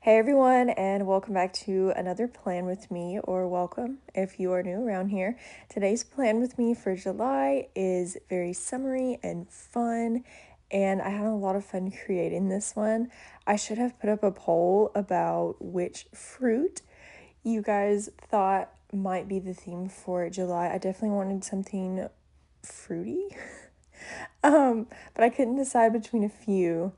Hey everyone, and welcome back to another Plan With Me, or welcome if you are new around here. Today's Plan With Me for July is very summery and fun, and I had a lot of fun creating this one. I should have put up a poll about which fruit you guys thought might be the theme for July. I definitely wanted something fruity, but I couldn't decide between a few.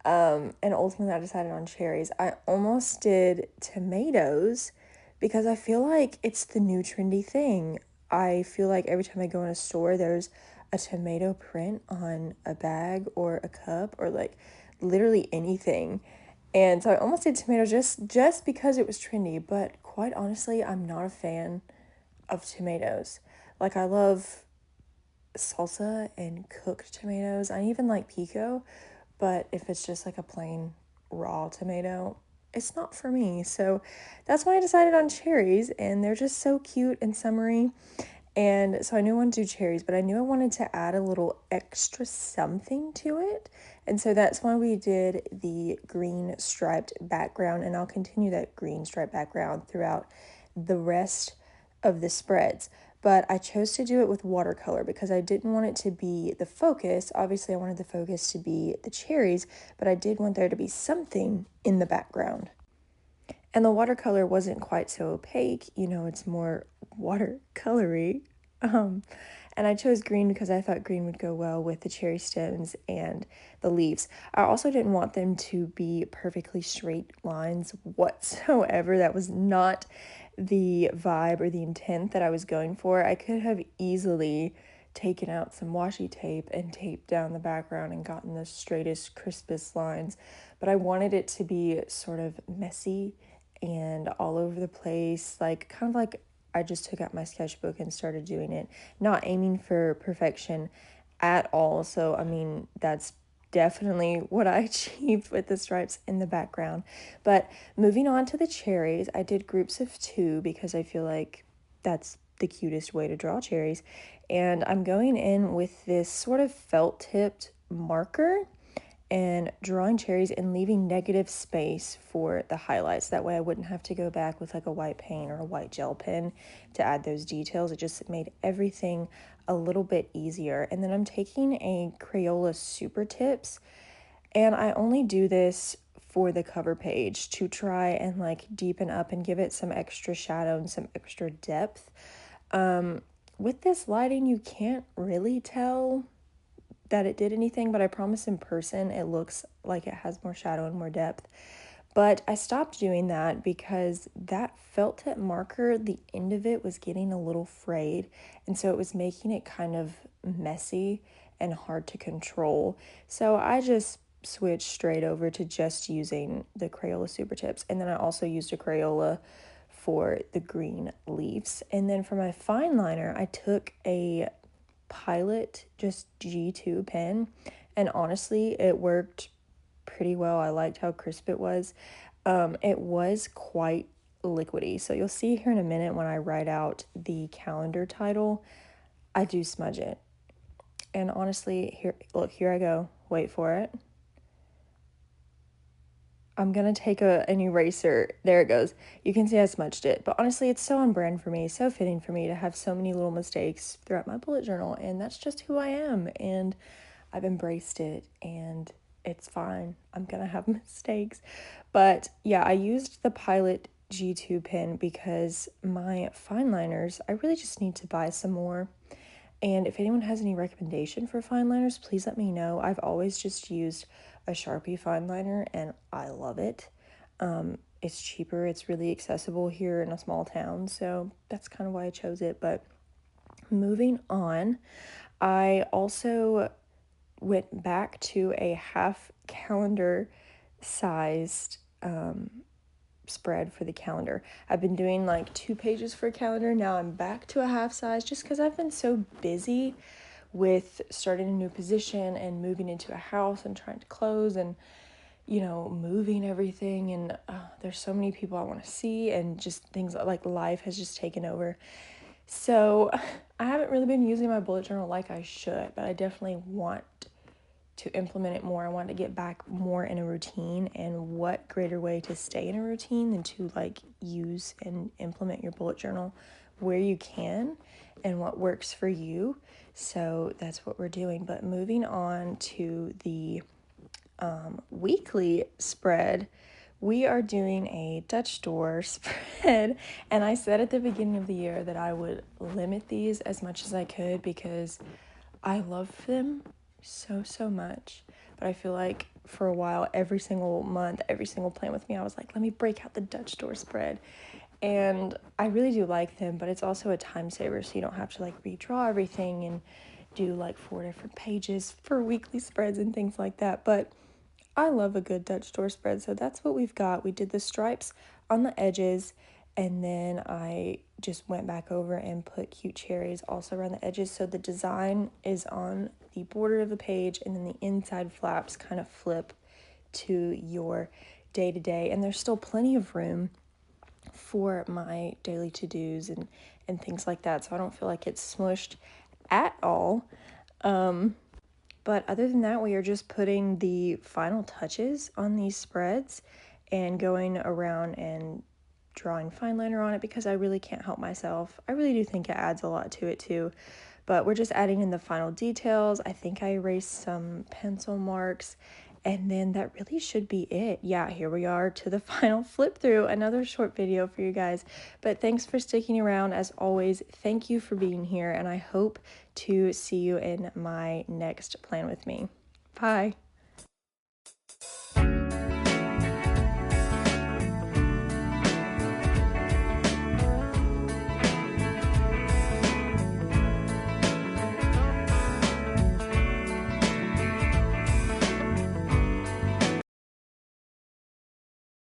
And ultimately I decided on cherries. I almost did tomatoes because I feel like it's the new trendy thing. I feel like every time I go in a store, there's a tomato print on a bag or a cup or like literally anything. And so I almost did tomatoes just because it was trendy, but quite honestly, I'm not a fan of tomatoes. Like I love salsa and cooked tomatoes. I even like pico, but if it's just like a plain raw tomato, it's not for me. So that's why I decided on cherries, and they're just so cute and summery. And so I knew I wanted to do cherries, but I knew I wanted to add a little extra something to it. And so that's why we did the green striped background, and I'll continue that green striped background throughout the rest of the spreads. But I chose to do it with watercolor because I didn't want it to be the focus. Obviously, I wanted the focus to be the cherries, but I did want there to be something in the background. And the watercolor wasn't quite so opaque, it's more watercolory. Um, and I chose green because I thought green would go well with the cherry stems and the leaves. I also didn't want them to be perfectly straight lines whatsoever. That was not the vibe or the intent that I was going for. I could have easily taken out some washi tape and taped down the background and gotten the straightest, crispest lines, but I wanted it to be sort of messy and all over the place, like kind of like I just took out my sketchbook and started doing it, not aiming for perfection at all. So, I mean, that's definitely what I achieved with the stripes in the background. But moving on to the cherries, I did groups of 2 because I feel like that's the cutest way to draw cherries. And I'm going in with this sort of felt tipped marker and drawing cherries and leaving negative space for the highlights. That way I wouldn't have to go back with like a white paint or a white gel pen to add those details. It just made everything a little bit easier. And then I'm taking a Crayola Supertips, and I only do this for the cover page to try and like deepen up and give it some extra shadow and some extra depth. With this lighting, you can't really tell that it did anything, but I promise in person it looks like it has more shadow and more depth. But I stopped doing that because that felt tip marker, the end of it was getting a little frayed, and so it was making it kind of messy and hard to control. So I just switched straight over to just using the Crayola Supertips, and then I also used a Crayola for the green leaves. And then for my fine liner, I took a Pilot just G2 pen, and honestly it worked pretty well. I liked how crisp it was. It was quite liquidy, so you'll see here in a minute when I write out the calendar title, I do smudge it. And honestly, here I go, wait for it. I'm gonna take an eraser. There it goes. You can see I smudged it. But honestly, it's so on brand for me, so fitting for me to have so many little mistakes throughout my bullet journal. And that's just who I am. And I've embraced it, and it's fine. I'm gonna have mistakes. But yeah, I used the Pilot G2 pen because my fine liners, I really just need to buy some more. And if anyone has any recommendation for fine liners, please let me know. I've always just used a Sharpie fine liner, and I love it. It's cheaper, it's really accessible here in a small town, so that's kind of why I chose it. But moving on, I also went back to a half calendar sized spread for the calendar. I've been doing like 2 pages for a calendar. Now I'm back to a half size just because I've been so busy with starting a new position and moving into a house and trying to close and moving everything, and there's so many people I want to see, and just things like life has just taken over. So I haven't really been using my bullet journal like I should, but I definitely want to implement it more. I wanted to get back more in a routine, and what greater way to stay in a routine than to like use and implement your bullet journal where you can and what works for you. So that's what we're doing. But moving on to the weekly spread, we are doing a Dutch door spread, and I said at the beginning of the year that I would limit these as much as I could because I love them so much. But I feel like for a while, every single month, every single plan with me, I was like, let me break out the Dutch door spread. And I really do like them, but it's also a time saver, so you don't have to like redraw everything and do like 4 different pages for weekly spreads and things like that. But I love a good Dutch door spread, so that's what we've got. We did the stripes on the edges, and then I just went back over and put cute cherries also around the edges. So the design is on the border of the page, and then the inside flaps kind of flip to your day-to-day. And there's still plenty of room for my daily to-dos and things like that, so I don't feel like it's smushed at all. But other than that, we are just putting the final touches on these spreads and going around and drawing fine liner on it because I really can't help myself. I really do think it adds a lot to it too. But we're just adding in the final details. I think I erased some pencil marks, and then that really should be it. Yeah, here we are to the final flip through. Another short video for you guys. But thanks for sticking around. As always, thank you for being here, and I hope to see you in my next plan with me. Bye.